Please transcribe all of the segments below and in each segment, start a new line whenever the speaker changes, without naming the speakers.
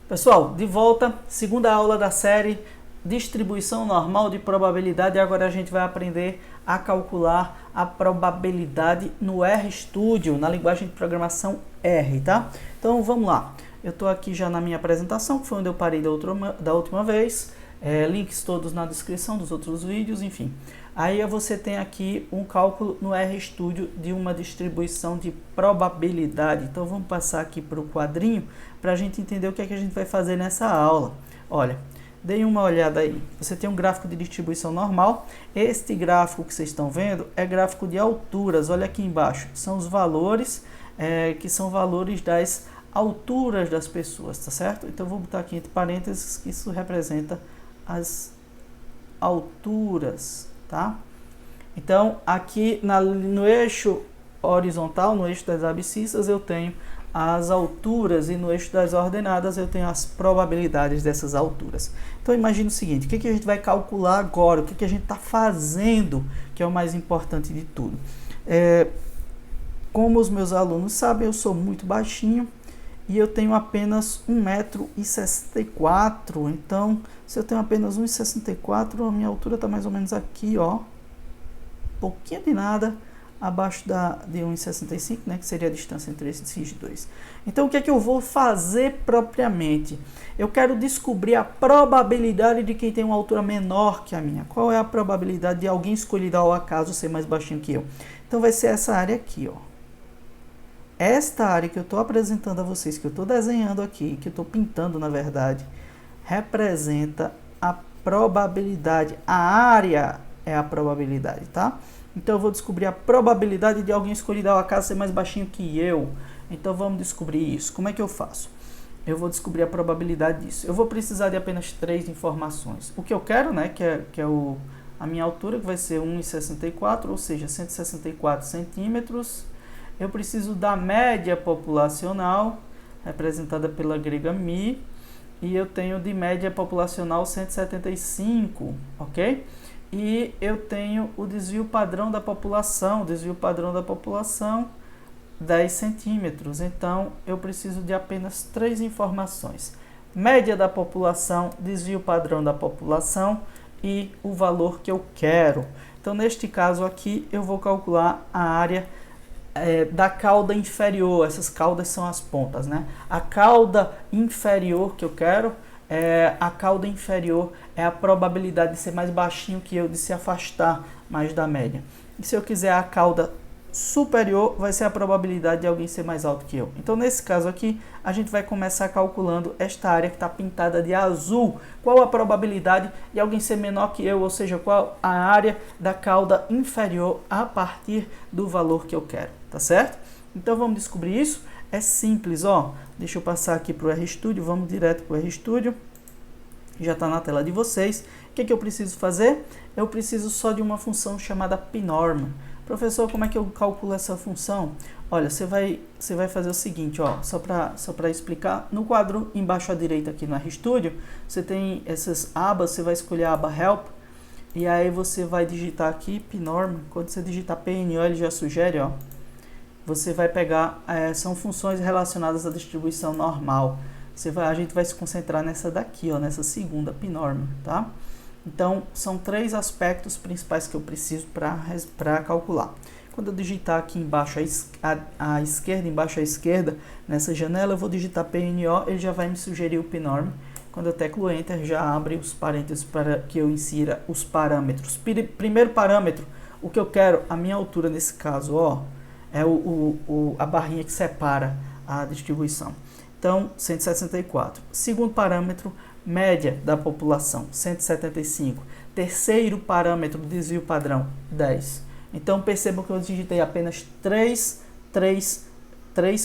Pessoal, de volta, segunda aula da série Distribuição Normal de Probabilidade. E agora a gente vai aprender a calcular a probabilidade no RStudio, na linguagem de programação R, tá? Então vamos lá. Eu estou aqui já na minha apresentação, que foi onde eu parei da última vez. Links todos na descrição dos outros vídeos, enfim. Aí você tem aqui um cálculo no RStudio de uma distribuição de probabilidade. Então vamos passar aqui para o quadrinho para a gente entender o que é que a gente vai fazer nessa aula. Olha, deem uma olhada aí. Você tem um gráfico de distribuição normal. Este gráfico que vocês estão vendo é gráfico de alturas. Olha aqui embaixo. São os valores que são valores das alturas das pessoas, tá certo? Então vou botar aqui entre parênteses que isso representa as alturas, tá? Então aqui no eixo horizontal, no eixo das abscissas, eu tenho as alturas e no eixo das ordenadas eu tenho as probabilidades dessas alturas. Então imagine o seguinte, o que a gente vai calcular agora, o que a gente está fazendo, que é o mais importante de tudo. Como os meus alunos sabem, eu sou muito baixinho e eu tenho apenas 1,64 m. Então, se eu tenho apenas 1,64 m, a minha altura está mais ou menos aqui, ó. Pouquinho de nada abaixo de 1,65 m, né, que seria a distância entre esses dois. Então, o que é que eu vou fazer propriamente? Eu quero descobrir a probabilidade de quem tem uma altura menor que a minha. Qual é a probabilidade de alguém escolhido ao acaso ser mais baixinho que eu? Então, vai ser essa área aqui, ó. Esta área que eu estou apresentando a vocês, que eu estou desenhando aqui, que eu estou pintando na verdade, representa a probabilidade. A área é a probabilidade, tá? Então eu vou descobrir a probabilidade de alguém escolhido ao acaso ser mais baixinho que eu. Então vamos descobrir isso. Como é que eu faço? Eu vou descobrir a probabilidade disso. Eu vou precisar de apenas 3 informações. O que eu quero, né, que é a minha altura, que vai ser 1,64, ou seja, 164 centímetros. Eu preciso da média populacional, representada pela grega mi, e eu tenho de média populacional 175, ok? E eu tenho o desvio padrão da população, 10 centímetros. Então, eu preciso de apenas 3 informações. Média da população, desvio padrão da população e o valor que eu quero. Então, neste caso aqui, eu vou calcular a área da cauda inferior. Essas caudas são as pontas, né? A cauda inferior que eu quero, a cauda inferior é a probabilidade de ser mais baixinho que eu, de se afastar mais da média. E se eu quiser a cauda superior, vai ser a probabilidade de alguém ser mais alto que eu. Então, nesse caso aqui, a gente vai começar calculando esta área que está pintada de azul. Qual a probabilidade de alguém ser menor que eu, ou seja, qual a área da cauda inferior a partir do valor que eu quero, tá certo? Então, vamos descobrir isso. É simples, ó. Deixa eu passar aqui para o RStudio, vamos direto para o RStudio. Já está na tela de vocês. O que eu preciso fazer? Eu preciso só de uma função chamada pnorm. Professor, como é que eu calculo essa função? Olha, você vai fazer o seguinte, ó, só para explicar. No quadro embaixo à direita aqui no RStudio, você tem essas abas, você vai escolher a aba Help, e aí você vai digitar aqui pnorm. Quando você digitar PNO, ele já sugere, ó, você vai pegar, são funções relacionadas à distribuição normal. A gente vai se concentrar nessa daqui, ó, nessa segunda pnorm, tá? Então, são 3 aspectos principais que eu preciso para calcular. Quando eu digitar aqui embaixo à esquerda, embaixo à esquerda, nessa janela, eu vou digitar PNO, ele já vai me sugerir o pnorm. Quando eu teclo Enter, já abre os parênteses para que eu insira os parâmetros. Primeiro parâmetro, o que eu quero, a minha altura nesse caso, ó, é a barrinha que separa a distribuição. Então, 164. Segundo parâmetro, média da população, 175. Terceiro parâmetro, desvio padrão, 10. Então, percebam que eu digitei apenas 3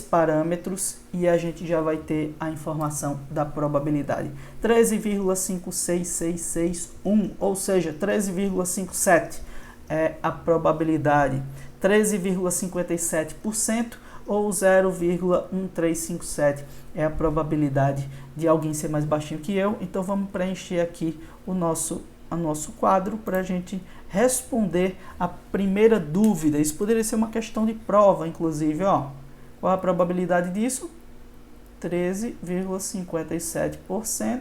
parâmetros e a gente já vai ter a informação da probabilidade. 13,56661, ou seja, 13,57 é a probabilidade. 13,57% ou 0,1357 é a probabilidade de alguém ser mais baixinho que eu. Então vamos preencher aqui o nosso quadro para a gente responder a primeira dúvida. Isso poderia ser uma questão de prova, inclusive, ó. Qual a probabilidade disso? 13,57%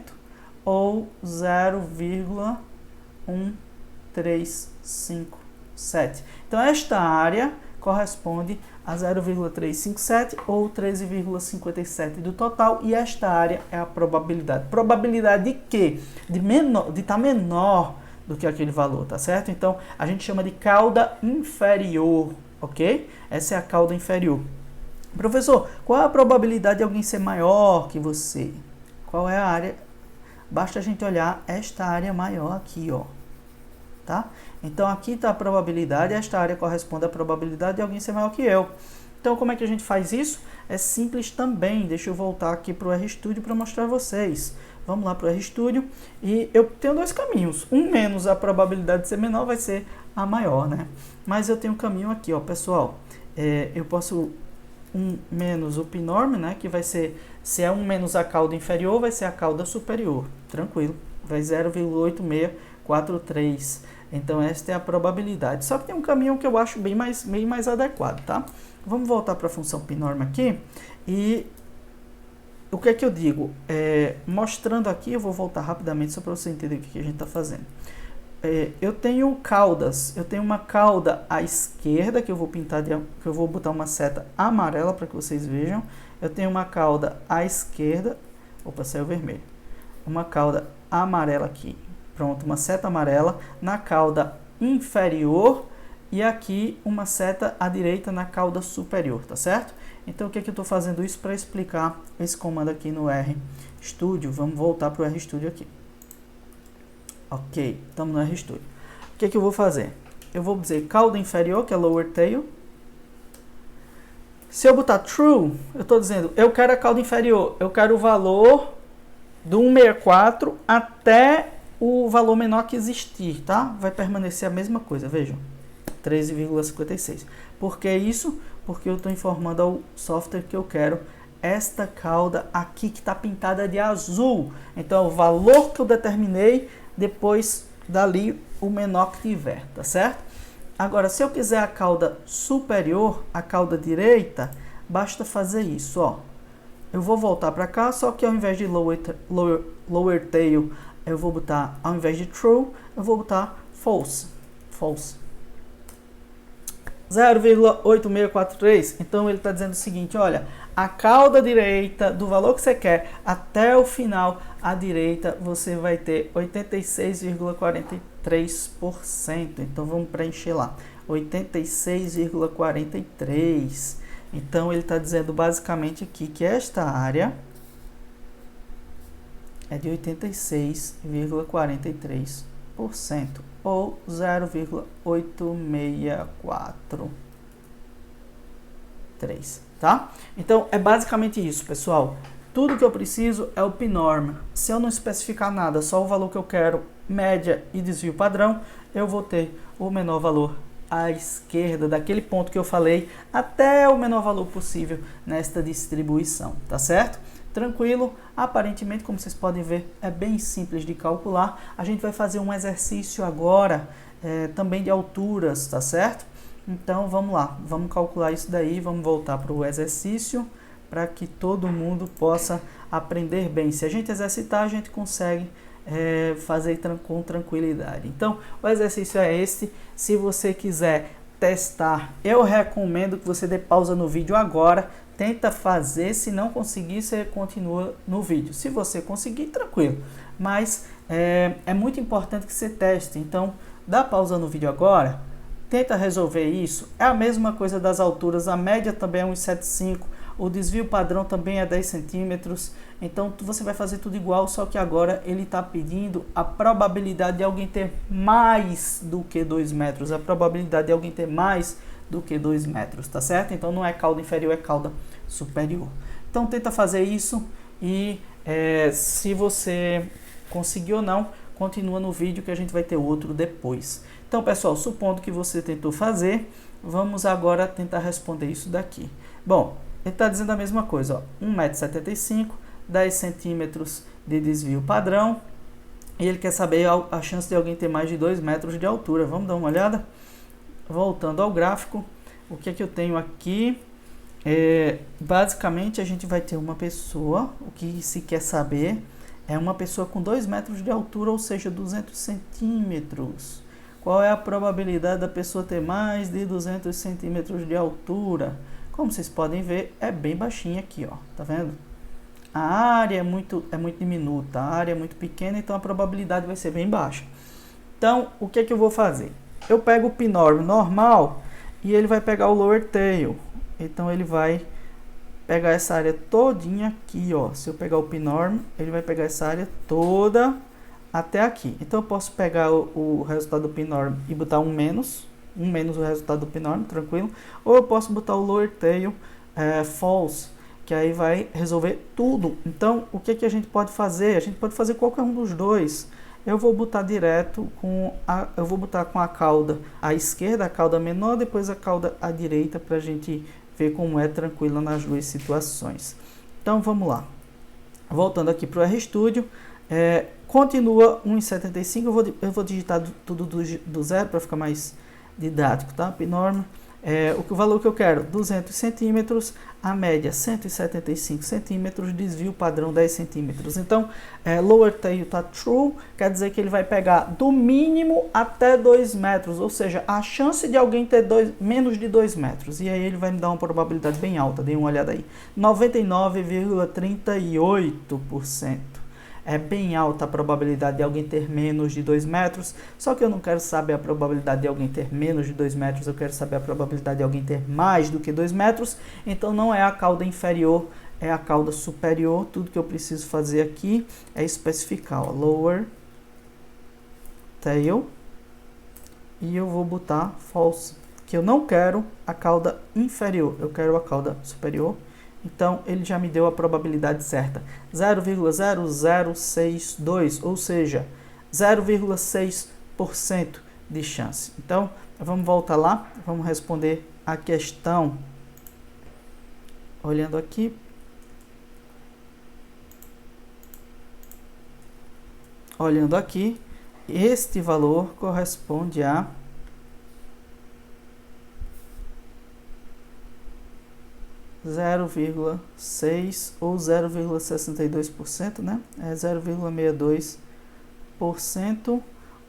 ou 0,1357. Então, esta área corresponde a 0,357 ou 13,57 do total, e esta área é a probabilidade. Probabilidade de quê? De estar menor do que aquele valor, tá certo? Então, a gente chama de cauda inferior, ok? Essa é a cauda inferior. Professor, qual é a probabilidade de alguém ser maior que você? Qual é a área? Basta a gente olhar esta área maior aqui, ó. Tá? Então, aqui está a probabilidade, esta área corresponde à probabilidade de alguém ser maior que eu. Então, como é que a gente faz isso? É simples também. Deixa eu voltar aqui para o RStudio para mostrar a vocês. Vamos lá para o RStudio e eu tenho dois caminhos. Um menos a probabilidade de ser menor vai ser a maior, né? Mas eu tenho um caminho aqui, ó, pessoal. Eu posso... 1 menos o πnorm, né, que vai ser, se é 1 menos a cauda inferior, vai ser a cauda superior, tranquilo, vai 0,8643, então esta é a probabilidade, só que tem um caminho que eu acho bem mais adequado, tá? Vamos voltar para a função πnorm aqui, e o que é que eu digo? Mostrando aqui, eu vou voltar rapidamente só para você entender o que a gente está fazendo. Eu tenho caudas, eu tenho uma cauda à esquerda, que eu vou pintar, que eu vou botar uma seta amarela para que vocês vejam. Eu tenho uma cauda à esquerda, opa, saiu vermelho. Uma cauda amarela aqui, pronto, uma seta amarela na cauda inferior e aqui uma seta à direita na cauda superior, tá certo? Então, o que é que eu estou fazendo isso para explicar esse comando aqui no RStudio? Vamos voltar para o RStudio aqui. Ok, estamos no RStudio. O que é que eu vou fazer? Eu vou dizer cauda inferior, que é lower tail. Se eu botar true, eu estou dizendo, eu quero a cauda inferior. Eu quero o valor do 164 até o valor menor que existir, tá? Vai permanecer a mesma coisa, vejam. 13,56. Por que isso? Porque eu estou informando ao software que eu quero esta cauda aqui que está pintada de azul. Então, o valor que eu determinei, depois dali o menor que tiver, tá certo? Agora, se eu quiser a cauda superior, a cauda direita, basta fazer isso, ó. Eu vou voltar para cá, só que ao invés de lower tail, eu vou botar, ao invés de true, eu vou botar false. 0,8643. Então ele está dizendo o seguinte, olha, a cauda direita do valor que você quer até o final à direita você vai ter 86,43%. Então vamos preencher lá, 86,43. Então ele está dizendo basicamente aqui que esta área é de 86,43%. ou 0,8643, tá? Então, é basicamente isso, pessoal. Tudo que eu preciso é o πnorm. Se eu não especificar nada, só o valor que eu quero, média e desvio padrão, eu vou ter o menor valor à esquerda, daquele ponto que eu falei, até o menor valor possível nesta distribuição, tá certo? Tranquilo, aparentemente, como vocês podem ver, é bem simples de calcular. A gente vai fazer um exercício agora, também de alturas, tá certo? Então, vamos lá, vamos calcular isso daí, vamos voltar para o exercício, para que todo mundo possa aprender bem. Se a gente exercitar, a gente consegue fazer com tranquilidade. Então, o exercício é esse. Se você quiser testar, eu recomendo que você dê pausa no vídeo agora, tenta fazer, se não conseguir, você continua no vídeo. Se você conseguir, tranquilo. Mas é muito importante que você teste. Então, dá pausa no vídeo agora, tenta resolver isso. É a mesma coisa das alturas, a média também é 1,75, o desvio padrão também é 10 centímetros. Então, você vai fazer tudo igual, só que agora ele está pedindo a probabilidade de alguém ter mais do que 2 metros. A probabilidade de alguém ter mais do que 2 metros, tá certo? Então, não é cauda inferior, é cauda superior. Então, tenta fazer isso e se você conseguir ou não, continua no vídeo que a gente vai ter outro depois. Então, pessoal, supondo que você tentou fazer, vamos agora tentar responder isso daqui. Bom, ele está dizendo a mesma coisa, ó, 1,75 m, 10 centímetros de desvio padrão, e ele quer saber a chance de alguém ter mais de 2 metros de altura. Vamos dar uma olhada? Voltando ao gráfico, o que é que eu tenho aqui? Basicamente a gente vai ter uma pessoa, o que se quer saber é uma pessoa com 2 metros de altura, ou seja, 200 centímetros. Qual é a probabilidade da pessoa ter mais de 200 centímetros de altura? Como vocês podem ver, é bem baixinha aqui, ó, tá vendo? A área é muito diminuta, a área é muito pequena, então a probabilidade vai ser bem baixa. Então, o que é que eu vou fazer? Eu pego o P-norm normal e ele vai pegar o lower tail. Então, ele vai pegar essa área todinha aqui, ó. Se eu pegar o P-norm, ele vai pegar essa área toda até aqui. Então, eu posso pegar o resultado do P-norm e botar um menos o resultado do P-norm, tranquilo. Ou eu posso botar o lower tail false, que aí vai resolver tudo. Então, o que a gente pode fazer? A gente pode fazer qualquer um dos dois. Eu vou botar direto com a cauda à esquerda, a cauda menor, depois a cauda à direita, para a gente ver como é tranquilo nas duas situações. Então, vamos lá. Voltando aqui para o RStudio, continua 1,75, eu vou digitar tudo do zero para ficar mais didático, tá? P-norm, o valor que eu quero, 200 centímetros, a média 175 centímetros, desvio padrão 10 centímetros. Então, lower tail está true, quer dizer que ele vai pegar do mínimo até 2 metros, ou seja, a chance de alguém ter menos de 2 metros. E aí ele vai me dar uma probabilidade bem alta, dê uma olhada aí, 99,38%. É bem alta a probabilidade de alguém ter menos de 2 metros, só que eu não quero saber a probabilidade de alguém ter menos de 2 metros, eu quero saber a probabilidade de alguém ter mais do que 2 metros, então não é a cauda inferior, é a cauda superior. Tudo que eu preciso fazer aqui é especificar, ó, lower tail, e eu vou botar false, que eu não quero a cauda inferior, eu quero a cauda superior. Então, ele já me deu a probabilidade certa, 0,0062, ou seja, 0,6% de chance. Então, vamos voltar lá, vamos responder a questão. Olhando aqui. Olhando aqui, este valor corresponde a 0,6 ou 0,62%, né? É 0,62%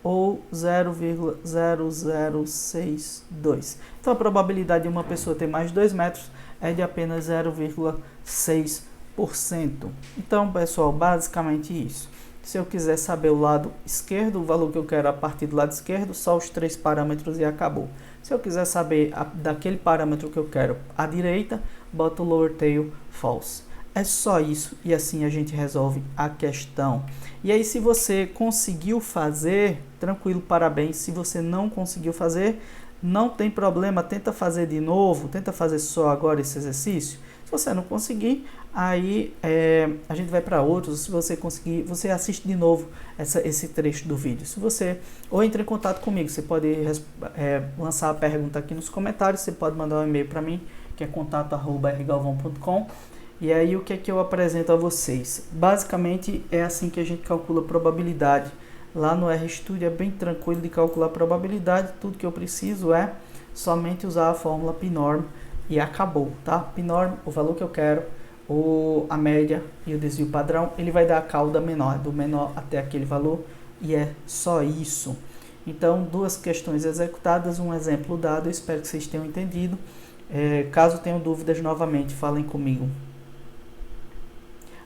ou 0,0062. Então, a probabilidade de uma pessoa ter mais de 2 metros é de apenas 0,6%. Então, pessoal, basicamente isso. Se eu quiser saber o lado esquerdo, o valor que eu quero a partir do lado esquerdo, só os 3 parâmetros e acabou. Se eu quiser saber daquele parâmetro que eu quero à direita, boto o lower tail false. É só isso e assim a gente resolve a questão. E aí, se você conseguiu fazer, tranquilo, parabéns. Se você não conseguiu fazer, não tem problema, tenta fazer de novo, tenta fazer só agora esse exercício. Se você não conseguir, aí a gente vai para outros. Se você conseguir, você assiste de novo esse trecho do vídeo. Se você, ou entre em contato comigo, você pode lançar a pergunta aqui nos comentários, você pode mandar um e-mail para mim, que é contato@rgalvão.com. E aí, o que é que eu apresento a vocês? Basicamente, é assim que a gente calcula a probabilidade. Lá no RStudio é bem tranquilo de calcular a probabilidade. Tudo que eu preciso é somente usar a fórmula P-norm e acabou, tá? P-norm, o valor que eu quero, a média e o desvio padrão, ele vai dar a cauda menor, do menor até aquele valor, e é só isso. Então, 2 questões executadas, um exemplo dado. Eu espero que vocês tenham entendido. Caso tenham dúvidas, novamente, falem comigo.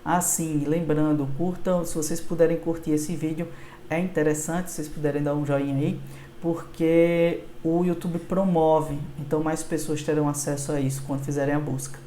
Assim, lembrando, curtam, se vocês puderem curtir esse vídeo, é interessante, se vocês puderem dar um joinha aí, porque o YouTube promove, então mais pessoas terão acesso a isso quando fizerem a busca.